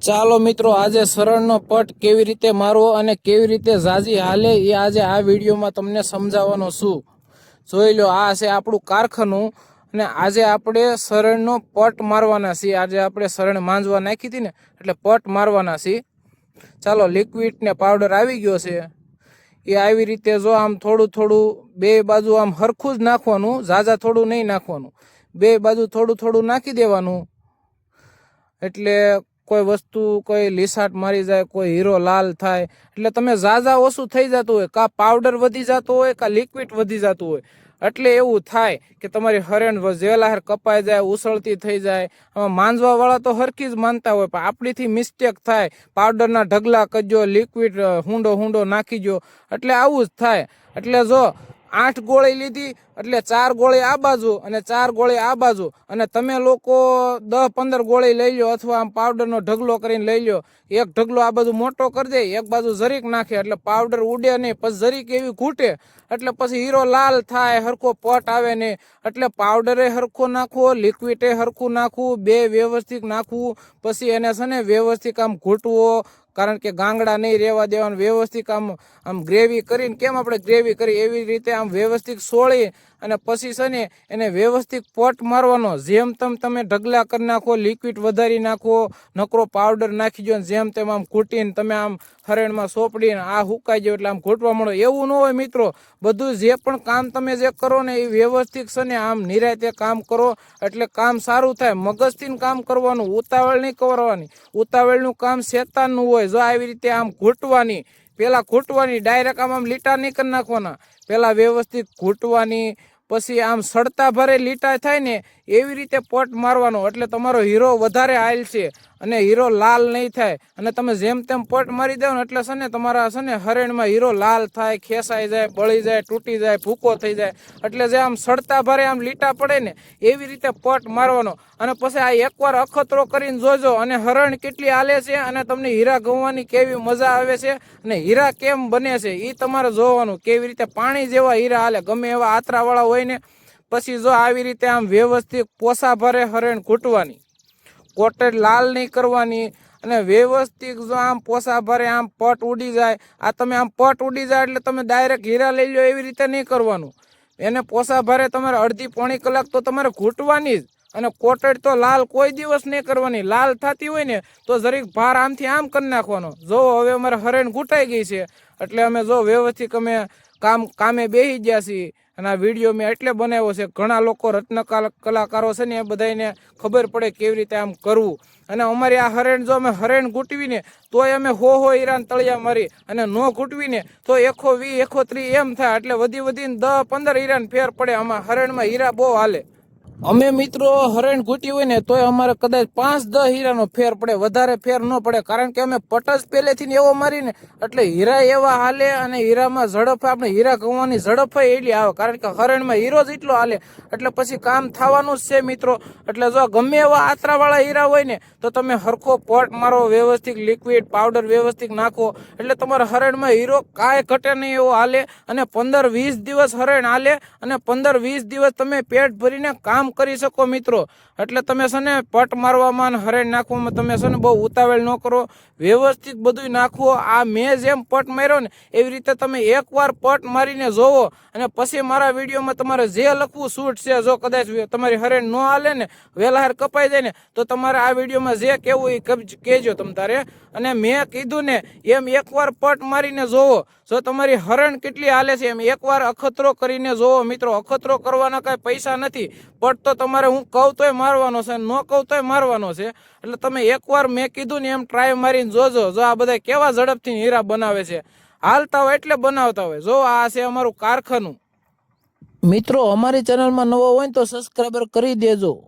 ચાલો મિત્રો, આજે શરણનો પટ કેવી રીતે મારવો અને કેવી રીતે ઝાઝી હાલે એ આજે આ વિડીયોમાં તમને સમજાવવાનો છું. જોઈ લો, આ છે આપણું કારખાનું અને આજે આપણે શરણનો પટ મારવાના છીએ. આજે આપણે શરણ માંજવા નાખી હતી ને એટલે પટ મારવાના છીએ. ચાલો, લિક્વિડ ને પાવડર આવી ગયો છે. એ આવી રીતે જો આમ થોડું થોડું બે બાજુ આમ હરખું જ નાખવાનું, ઝાઝા થોડું નહીં નાખવાનું, બે બાજુ થોડું થોડું નાખી દેવાનું. એટલે કોઈ વસ્તુ કોઈ લીસાટ મારી જાય, કોઈ હીરો લાલ થાય. એટલે તમે ઝાઝા ઓછું થઈ જતું હોય, કાં પાવડર વધી જતો હોય, કાં લિક્વિડ વધી જતું હોય. એટલે એવું થાય કે તમારી હરેણ વેલાહેર કપાઈ જાય, ઉસળતી થઈ જાય. આમાં માંજવા વાળા તો હરખી જ માનતા હોય, પણ આપણીથી મિસ્ટેક થાય. પાવડરના ઢગલા કરજો, લિક્વિડ હુંડો નાખી ગયો, એટલે આવું જ થાય. એટલે જો 8 ગોળી લીધી એટલે 4 ગોળી આ બાજુ અને 4 ગોળી આ બાજુ, અને તમે લોકો 10-15 ગોળી લઈ લો, અથવા આમ પાવડરનો ઢગલો કરીને લઈ લો. એક ઢગલો આ બાજુ મોટો કરી દે, એક બાજુ જરીક નાખે, એટલે પાવડર ઉડે નહીં, પછી જરીક એવી ઘૂંટે એટલે પછી હીરો લાલ થાય, હરખો પટ આવે નહીં. એટલે પાવડરે હરખો નાખવો, લિક્વિડે હરખું નાખવું, બે વ્યવસ્થિત નાખવું. પછી એને છે ને વ્યવસ્થિત આમ ઘૂંટવો, કારણ કે ગાંગડા નહીં રહેવા દેવાનું. વ્યવસ્થિત આમ ગ્રેવી કરીને, કેમ આપણે ગ્રેવી કરી એવી રીતે આમ વ્યવસ્થિત સોળી અને પછી છે ને એને વ્યવસ્થિત પટ મારવાનો. જેમ તમે ઢગલા કરી નાખો, લિક્વિડ વધારી નાખો, નકરો પાવડર નાખી દો, જેમ તેમ આમ ઘૂંટીને તમે આમ હરેણમાં સોંપડીને આ હુકાઈ જાય એટલે આમ ઘૂંટવા મળો. એવું ન હોય મિત્રો. બધું જે પણ કામ તમે જે કરો ને એ વ્યવસ્થિત છે ને આમ નિરાંતે કામ કરો, એટલે કામ સારું થાય. મગજથી કામ કરવાનું, ઉતાવળ નહીં કરવાની. ઉતાવળનું કામ શેતાનનું હોય. જો આવી રીતે આમ ઘૂંટવાની, પેલા ઘૂંટવાની, ડાયરેક્ટ આમ લીટા નહીં કરી નાખવાના. પેલા વ્યવસ્થિત ઘૂંટવાની, પછી આમ સડતા ભારે લીટા થાય ને એવી રીતે પટ મારવાનો. એટલે તમારો હીરો વધારે હાલ છે અને હીરો લાલ નહીં થાય. અને તમે જેમ તેમ પટ મારી દો ને એટલે છે ને તમારા છે ને હરેણમાં હીરો લાલ થાય, ખેસાઈ જાય, બળી જાય, તૂટી જાય, ભૂકો થઈ જાય. એટલે જે આમ સડતા ભારે આમ લીટા પડે ને એવી રીતે પટ મારવાનો. અને પછી આ એકવાર અખતરો કરીને જોજો, અને હરણ કેટલી હાલે છે અને તમને હીરા ગમવાની કેવી મજા આવે છે અને હીરા કેમ બને છે એ તમારે જોવાનું. કેવી રીતે પાણી જેવા હીરા હાલે, ગમે એવા આતરાવાળા હોય ને. પછી જો આવી રીતે આમ વ્યવસ્થિત પોસા ભરે હરણ ઘૂંટવાની, કોટેડ લાલ નહીં કરવાની. અને વ્યવસ્થિત જો આમ પોસા ભરે આમ પટ ઉડી જાય, આ તમે આમ પટ ઉડી જાય એટલે તમે ડાયરેક્ટ હીરા લઈ લો એવી રીતે નહીં કરવાનું. એને પોસા ભરે તમારે અડધી પોણી કલાક તો તમારે ઘૂંટવાની જ. અને કોટેડ તો લાલ કોઈ દિવસ નહીં કરવાની. લાલ થતી હોય ને તો જરીક ભાર આમથી આમ કરી નાખવાનો. જો હવે અમારે હરેણ ઘૂંટાઈ ગઈ છે એટલે અમે જો વ્યવસ્થિત અમે કામે બેસી ગયા છીએ. અને આ વિડીયો મેં એટલે બનાવ્યો છે, ઘણા લોકો રત્ન કલાકારો છે ને એ બધાને ખબર પડે કેવી રીતે આમ કરવું. અને અમારી આ હરેણ જો અમે હરેણ ઘૂંટવીને તોય અમે હો હીરાને તળિયા મારી, અને ન ઘૂંટવીને તો 120, 130 એમ થાય. એટલે વધીને 10-15 હીરાને ફેર પડે. આમાં હરેણમાં હીરા બહુ હાલે. અમે મિત્રો હરેણ ઘૂંટી હોય ને તોય અમારે કદાચ 5-10 હીરાનો ફેર પડે, વધારે ફેર ન પડે. કારણ કે અમે પટ જ પહેલેથી એવો મારીને એટલે હીરા એવા હાલે. અને હીરામાં ઝડપ, આપણે હીરા ગમવાની ઝડપ એટલી આવે, કારણ કે હરણમાં હીરો જ એટલો હાલે. એટલે પછી કામ થવાનું જ છે મિત્રો. એટલે જો ગમે એવા આતરાવાળા હીરા હોય ને તો તમે હરખો પટ મારો, વ્યવસ્થિત લિક્વિડ પાવડર વ્યવસ્થિત નાખો, એટલે તમારા હરણમાં હીરો કાંઈ ઘટે નહીં એવો હાલે. અને 15-20 દિવસ હરણ હાલે, અને 15-20 દિવસ તમે પેટ ભરીને કામ કરી શકો મિત્રો. એટલે તમે છે ને પટ મારવામાં, હરેણ નાખવામાં તમે છે ને બહુ ઉતાવળ ન કરો, વ્યવસ્થિત બધું નાખવો. આ મેં જેમ પટ માર્યો ને એવી રીતે તમે એકવાર પટ મારીને જોવો, અને પછી મારા વિડીયોમાં તમારે જે લખવું છૂટ છે. જો કદાચ તમારી હરેણ ન હાલે ને, વેલાહાર કપાઈ જાય ને, તો તમારે આ વિડીયોમાં જે કહેવું એ કહેજો તમ તારે. અને મેં કીધું ને એમ એકવાર પટ મારીને જોવો. જો તમારી હરણ કેટલી હાલે છે એમ એકવાર અખતરો કરીને જોવો મિત્રો. અખતરો કરવાના કાંઈ પૈસા નથી. પટ તો તમારે હું કહું તોય મારવાનો છે, ન કહું તોય મારવાનો છે. એટલે તમે એકવાર મેં કીધું ને એમ ટ્રાય મારીને જોજો. જો આ બધા કેવા ઝડપથી હીરા બનાવે છે, હાલતા હોય એટલે બનાવતા હોય. જો આ છે અમારું કારખાનું. મિત્રો અમારી ચેનલમાં નવો હોય તો સબસ્ક્રાઈબર કરી દેજો.